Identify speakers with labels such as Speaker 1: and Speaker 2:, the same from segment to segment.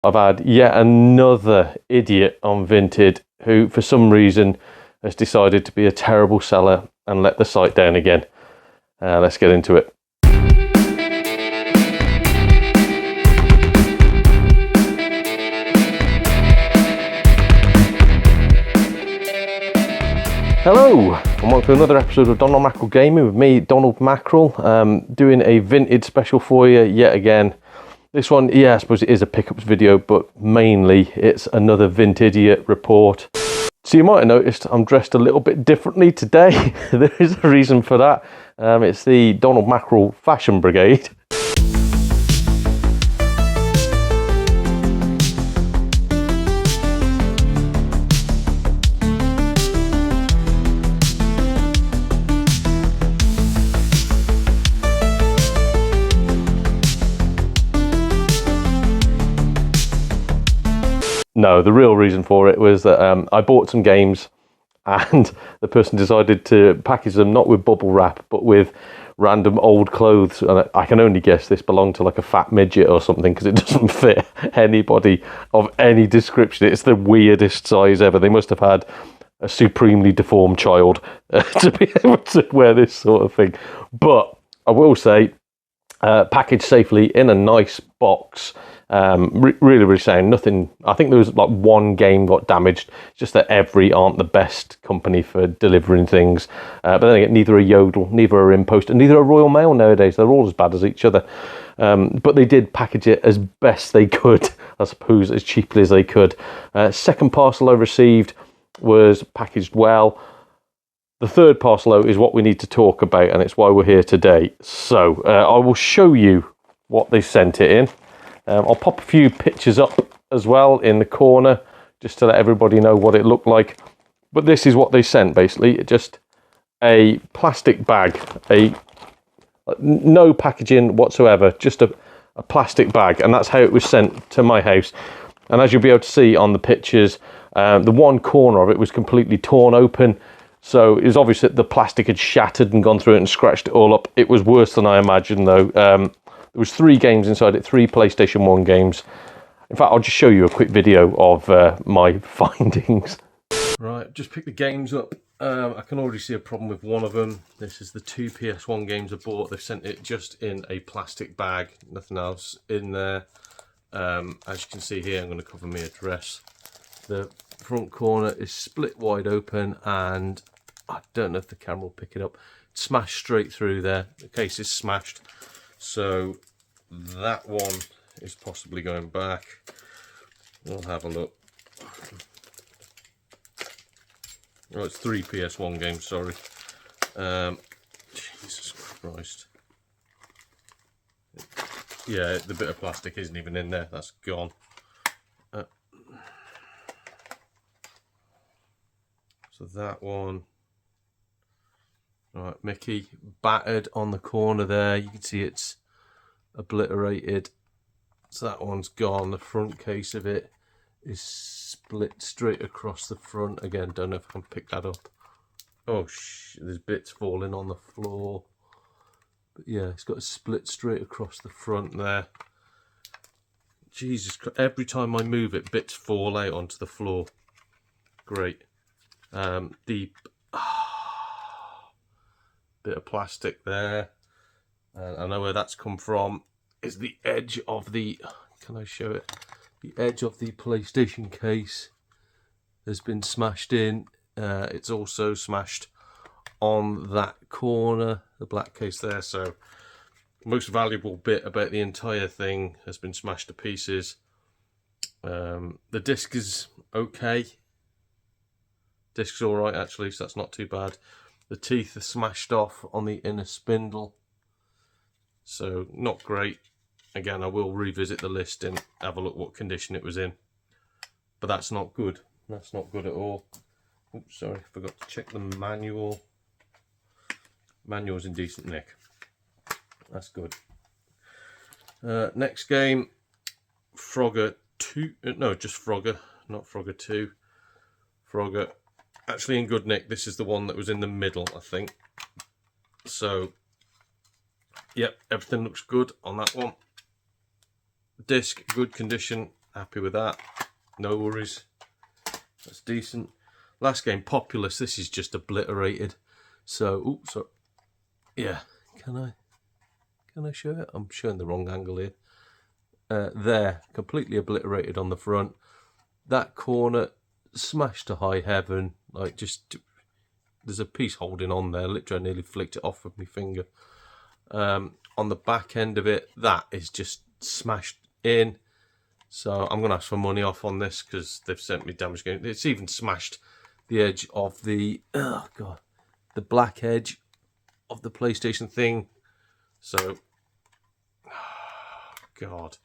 Speaker 1: I've had yet another idiot on Vinted who, for some reason, has decided to be a terrible seller and let the site down again. Let's get into it. Hello, and welcome to another episode of Donald Mackerel Gaming with me, Donald Mackerel, doing a Vinted special for you yet again. This one, yeah, I suppose it is a pickups video, but mainly it's another Vinted report. So you might have noticed I'm dressed a little bit differently today. There is a reason for that. It's the Donald Mackerel Fashion Brigade. No, the real reason for it was that I bought some games and the person decided to package them not with bubble wrap but with random old clothes, and I can only guess this belonged to like a fat midget or something because it doesn't fit anybody of any description. It's the weirdest size ever. They must have had a supremely deformed child to be able to wear this sort of thing. But I will say, packaged safely in a nice box. Really sound. Nothing. I think there was like one game got damaged. It's just that Every aren't the best company for delivering things. But then again, neither are Yodel, neither are Impost, and neither are Royal Mail nowadays. They're all as bad as each other. But they did package it as best they could, I suppose, as cheaply as they could. Second parcel I received was packaged well. The third parcel, though, is what we need to talk about, and it's why we're here today. So I will show you what they sent it in. I'll pop a few pictures up as well in the corner just to let everybody know what it looked like. But this is what they sent, basically. Just a plastic bag, no packaging whatsoever, just a plastic bag. And that's how it was sent to my house. And as you'll be able to see on the pictures, the one corner of it was completely torn open. So it was obvious that the plastic had shattered and gone through it and scratched it all up. It was worse than I imagined, though. There was 3 games inside it, 3 PlayStation 1 games. In fact, I'll just show you a quick video of my findings. Right, just picked the games up. I can already see a problem with one of them. This is the 2 PS1 games I bought. They've sent it just in a plastic bag, nothing else in there. As you can see here, I'm going to cover my address. The front corner is split wide open, and I don't know if the camera will pick it up. It's smashed straight through there. The case is smashed. So that one is possibly going back. We'll have a look. Oh, it's 3 PS1 games, sorry. Jesus Christ. Yeah, the bit of plastic isn't even in there. That's gone. So that one. Right, Mickey, battered on the corner there. You can see it's obliterated. So that one's gone. The front case of it is split straight across the front. Again, don't know if I can pick that up. Oh, there's bits falling on the floor. But yeah, it's got a split straight across the front there. Jesus Christ, every time I move it, bits fall out onto the floor. Great. Bit of plastic there. I know where that's come from. Is the edge of the, can I show it? The edge of the PlayStation case has been smashed in. It's also smashed on that corner, the black case there. So most valuable bit about the entire thing has been smashed to pieces. The disc is okay. Disc's all right actually, so that's not too bad. The teeth are smashed off on the inner spindle, so not great. Again, I will revisit the list and have a look what condition it was in. But that's not good. That's not good at all. Oops, sorry, forgot to check the manual. Manual's in decent nick. That's good. Next game, Frogger 2. No, just Frogger, not Frogger 2. Frogger. Actually in good nick. This is the one that was in the middle, I think. So, yep, everything looks good on that one. Disc, good condition. Happy with that. No worries. That's decent. Last game, Populous. This is just obliterated. So, oops, yeah. Can I show it? I'm showing the wrong angle here. There, completely obliterated on the front. That corner smashed to high heaven. Like, just, there's a piece holding on there. Literally, I nearly flicked it off with my finger. On the back end of it, that is just smashed in. So I'm going to ask for money off on this because they've sent me damage game. It's even smashed the edge of the, oh God, the black edge of the PlayStation thing. So, oh God.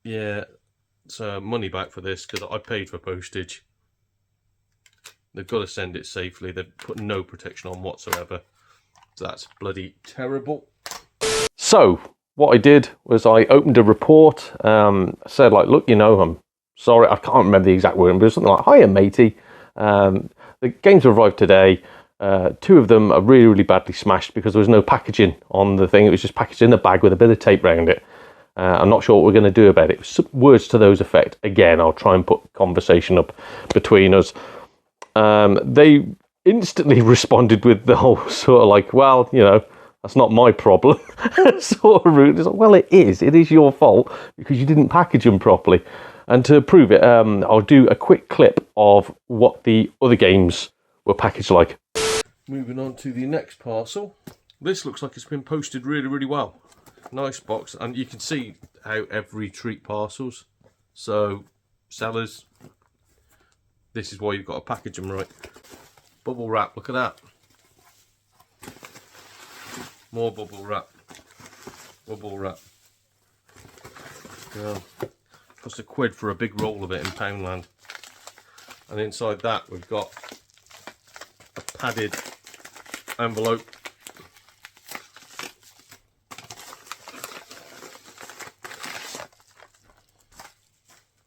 Speaker 1: Yeah, so money back for this because I paid for postage. They've got to send it safely. They've put no protection on whatsoever. So that's bloody terrible. So what I did was I opened a report, said like, look, I'm sorry, I can't remember the exact word, but it was something like, hiya matey, the games arrived today. 2 of them are really, really badly smashed because there was no packaging on the thing. It was just packaged in a bag with a bit of tape around it. I'm not sure what we're going to do about it. Words to those effect. Again, I'll try and put conversation up between us. They instantly responded with the whole sort of like, well, that's not my problem sort of route. It's like, well, it is your fault because you didn't package them properly. And to prove it, I'll do a quick clip of what the other games were packaged like. Moving on to the next parcel. This looks like it's been posted really, really well. Nice box, and you can see how every treat parcels. So, sellers, this is why you've got to package them right. Bubble wrap, look at that. More bubble wrap. Bubble wrap. Yeah. Cost £1 for a big roll of it in Poundland. And inside that we've got a padded envelope.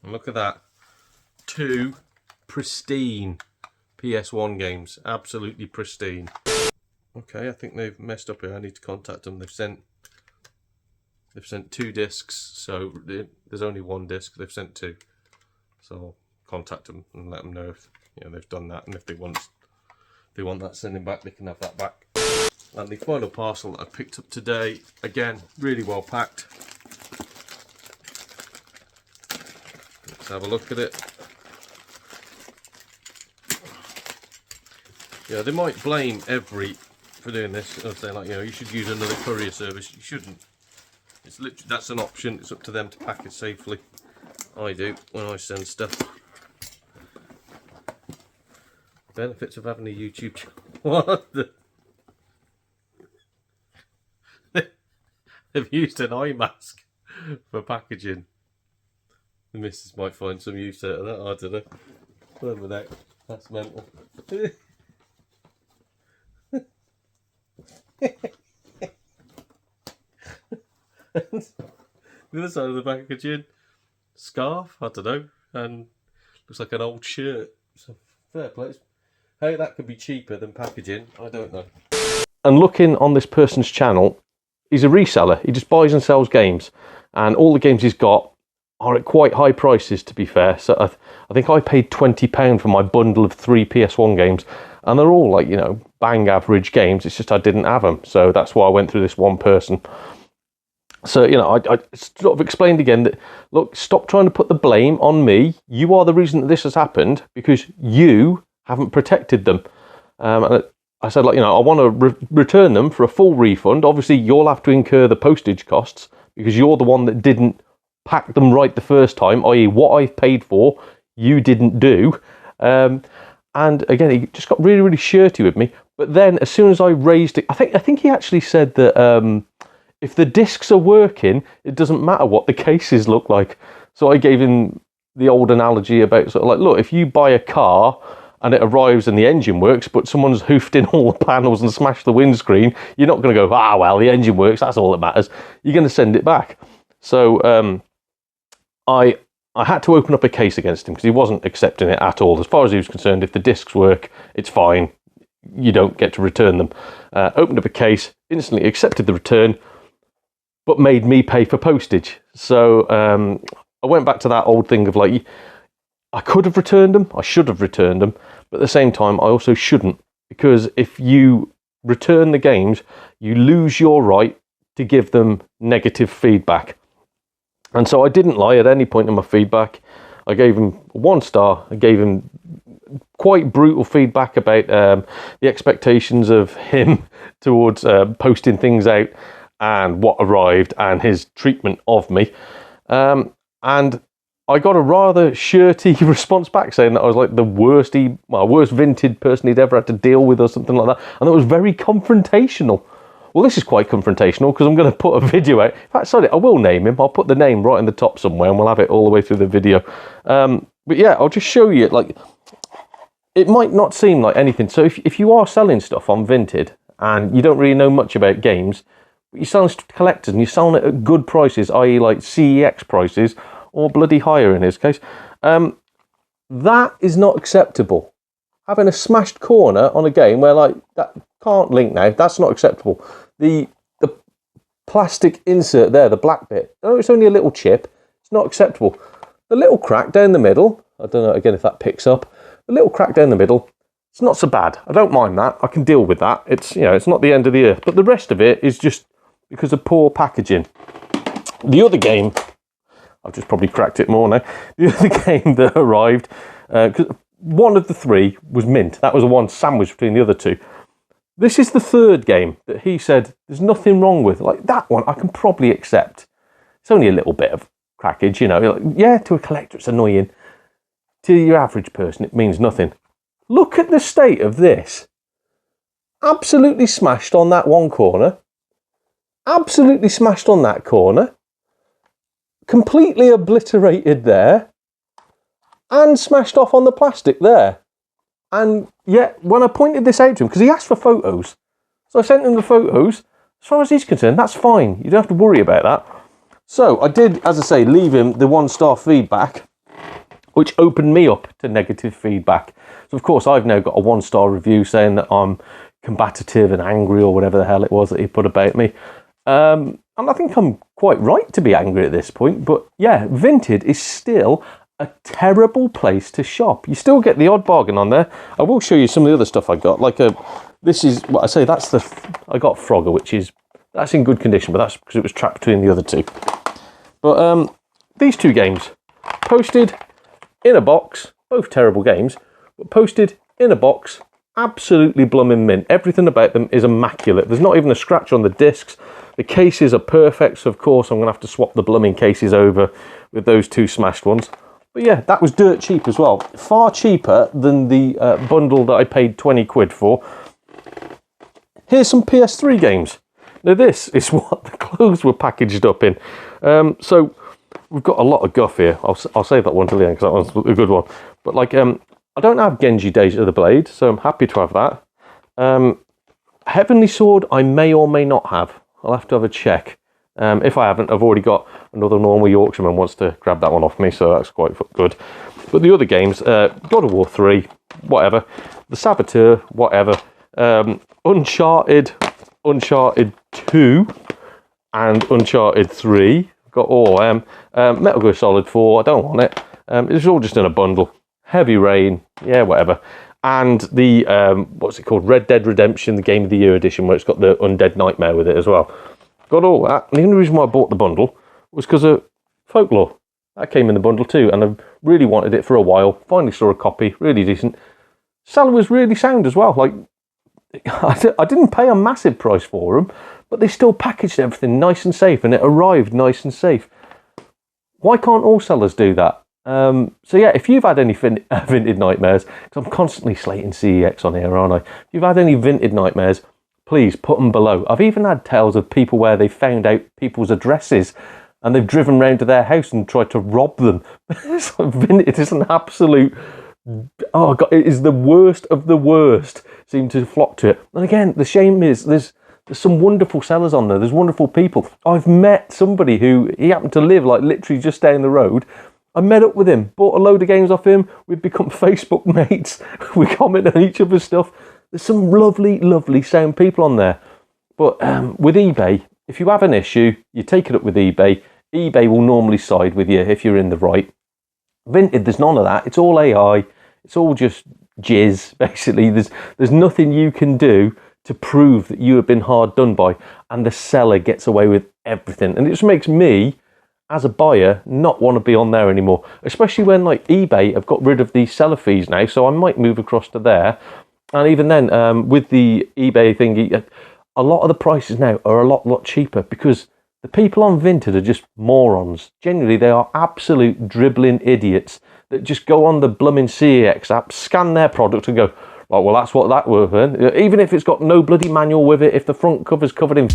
Speaker 1: And look at that. 2 pristine PS1 games. Absolutely pristine. Okay, I think they've messed up here. I need to contact them. They've sent 2 discs, so there's only 1 disc. They've sent 2, so I'll contact them and let them know if they've done that, and if they want that sending back, they can have that back. And the final parcel that I picked up today, again, really well packed. Let's have a look at it. Yeah, they might blame every for doing this. They'll say like, you should use another courier service. You shouldn't. It's literally, that's an option. It's up to them to pack it safely. I do when I send stuff. Benefits of having a YouTube channel. What the? They've used an eye mask for packaging. The missus might find some use out of that. I don't know. Whatever that. That's mental. The other side of the packaging, scarf, I don't know, and looks like an old shirt. So fair play. How that could be cheaper than packaging, I don't know. And looking on this person's channel, he's a reseller. He just buys and sells games, and all the games he's got are at quite high prices, to be fair. So I think I paid £20 for my bundle of 3 PS1 games, and they're all like, bang average games. It's just I didn't have them, so that's why I went through this one person. So, I sort of explained again that, look, stop trying to put the blame on me. You are the reason that this has happened because you haven't protected them. And I said, like, I want to return them for a full refund. Obviously, you'll have to incur the postage costs because you're the one that didn't pack them right the first time, i.e. what I've paid for, you didn't do. And again, he just got really, really shirty with me. But then as soon as I raised it, I think he actually said that if the discs are working, it doesn't matter what the cases look like. So I gave him the old analogy about sort of like, look, if you buy a car and it arrives and the engine works, but someone's hoofed in all the panels and smashed the windscreen, you're not going to go, well, the engine works, that's all that matters. You're going to send it back. So I had to open up a case against him because he wasn't accepting it at all. As far as he was concerned, if the discs work, it's fine. You don't get to return them. Opened up a case, instantly accepted the return, but made me pay for postage. So I went back to that old thing of like, I could have returned them, I should have returned them, but at the same time, I also shouldn't, because if you return the games, you lose your right to give them negative feedback. And so I didn't lie at any point in my feedback. I gave him 1 star. I gave him quite brutal feedback about the expectations of him towards posting things out and what arrived and his treatment of me. And I got a rather shirty response back saying that I was like the worst Vinted person he'd ever had to deal with or something like that. And it was very confrontational. Well, this is quite confrontational because I'm going to put a video out. In fact, sorry, I will name him. I'll put the name right in the top somewhere and we'll have it all the way through the video. But yeah, I'll just show you, like, it might not seem like anything. So if you are selling stuff on Vinted and you don't really know much about games, but you're selling to collectors and you're selling it at good prices, i.e. like CEX prices, or bloody higher in his case, that is not acceptable. Having a smashed corner on a game where like that can't link now, that's not acceptable. The plastic insert there, the black bit, oh, it's only a little chip, it's not acceptable. The little crack down the middle, I don't know again if that picks up, the little crack down the middle, it's not so bad. I don't mind that. I can deal with that. It's, you know, it's not the end of the earth. But the rest of it is just because of poor packaging. The other game, I've just probably cracked it more now. The other game that arrived, because one of the 3 was mint. That was the one sandwiched between the other 2. This is the 3rd game that he said there's nothing wrong with. Like, that one I can probably accept. It's only a little bit of crackage, you know. Like, yeah, to a collector it's annoying. To your average person it means nothing. Look at the state of this. Absolutely smashed on that one corner. Absolutely smashed on that corner. Completely obliterated there. And smashed off on the plastic there. And yet, when I pointed this out to him, because he asked for photos, so I sent him the photos. As far as he's concerned, that's fine. You don't have to worry about that. So I did, as I say, leave him the 1-star feedback, which opened me up to negative feedback. So of course, I've now got a 1-star review saying that I'm combative and angry or whatever the hell it was that he put about me. And I think I'm quite right to be angry at this point. But yeah, Vinted is still a terrible place to shop. You still get the odd bargain on there. I will show you some of the other stuff I got. Like this is what I say. That's I got Frogger, which is that's in good condition, but that's because it was trapped between the other 2. But these 2 games posted in a box, both terrible games, but posted in a box, absolutely blooming mint. Everything about them is immaculate. There's not even a scratch on the discs. The cases are perfect, so of course I'm going to have to swap the blooming cases over with those 2 smashed ones. But yeah, that was dirt cheap as well. Far cheaper than the bundle that I paid 20 quid for. Here's some PS3 games. Now this is what the clothes were packaged up in. So we've got a lot of guff here. I'll save that one till the end because that one's a good one. But like, I don't have Genji Days of the Blade, so I'm happy to have that. Heavenly Sword I may or may not have. I'll have to have a check. If I haven't, I've already got another normal Yorkshireman wants to grab that one off me, so that's quite good. But the other games, God of War 3, whatever. The Saboteur, whatever. Uncharted 2, and Uncharted 3. Got all them. Metal Gear Solid 4, I don't want it. It's all just in a bundle. Heavy Rain, yeah, whatever. And the, what's it called? Red Dead Redemption, the Game of the Year edition, where it's got the Undead Nightmare with it as well. Got all that. And the only reason why I bought the bundle was because of Folklore. That came in the bundle too, and I really wanted it for a while. Finally saw a copy, really decent. Seller was really sound as well. Like, I didn't pay a massive price for them, but they still packaged everything nice and safe, and it arrived nice and safe. Why can't all sellers do that? So yeah, if you've had any Vinted nightmares, because I'm constantly slating CEX on here, aren't I? If you've had any Vinted nightmares, please put them below. I've even had tales of people where they found out people's addresses and they've driven round to their house and tried to rob them. Vinted is an absolute, oh God, it is the worst of the worst seem to flock to it. And again, the shame is there's some wonderful sellers on there. There's wonderful people. I've met somebody who, he happened to live like literally just down the road. I met up with him, bought a load of games off him. We've become Facebook mates. We comment on each other's stuff. There's some lovely, lovely sound people on there. But with eBay, if you have an issue, you take it up with eBay. eBay will normally side with you if you're in the right. Vinted, there's none of that. It's all AI. It's all just jizz, basically. There's nothing you can do to prove that you have been hard done by, and the seller gets away with everything. And it just makes me, as a buyer, not want to be on there anymore, especially when like eBay have got rid of the seller fees now, so I might move across to there. And even then, with the eBay thingy, a lot of the prices now are a lot cheaper because the people on Vinted are just morons. Generally, they are absolute dribbling idiots that just go on the blooming CEX app, scan their product and go, oh, well, that's what that worth, even if it's got no bloody manual with it, if the front cover's covered in,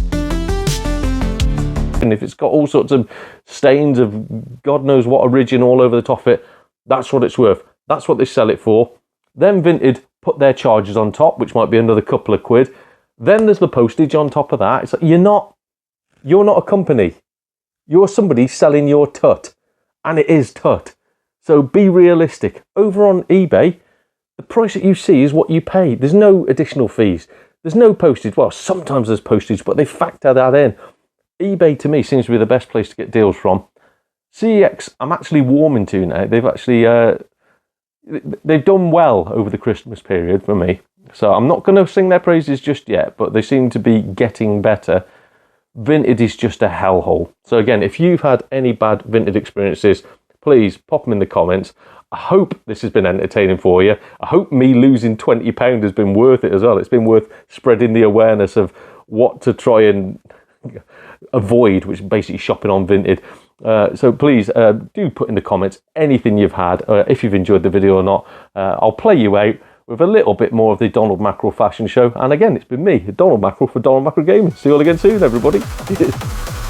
Speaker 1: and if it's got all sorts of stains of God knows what origin all over the top of it, that's what it's worth. That's what they sell it for. Then Vinted put their charges on top, which might be another couple of quid. Then there's the postage on top of that. It's like, you're not a company. You're somebody selling your tut, and it is tut. So be realistic. Over on eBay, the price that you see is what you pay. There's no additional fees. There's no postage. Well, sometimes there's postage, but they factor that in. eBay, to me, seems to be the best place to get deals from. CEX, I'm actually warming to now. They've actually they've done well over the Christmas period for me. So I'm not going to sing their praises just yet, but they seem to be getting better. Vinted is just a hellhole. So again, if you've had any bad Vinted experiences, please pop them in the comments. I hope this has been entertaining for you. I hope me losing £20 has been worth it as well. It's been worth spreading the awareness of what to try and avoid, which is basically shopping on Vinted. So please do put in the comments anything you've had, if you've enjoyed the video or not. I'll play you out with a little bit more of the Donald Mackerel fashion show. And again, it's been me, Donald Mackerel for Donald Mackerel Gaming. See you all again soon, everybody. Cheers.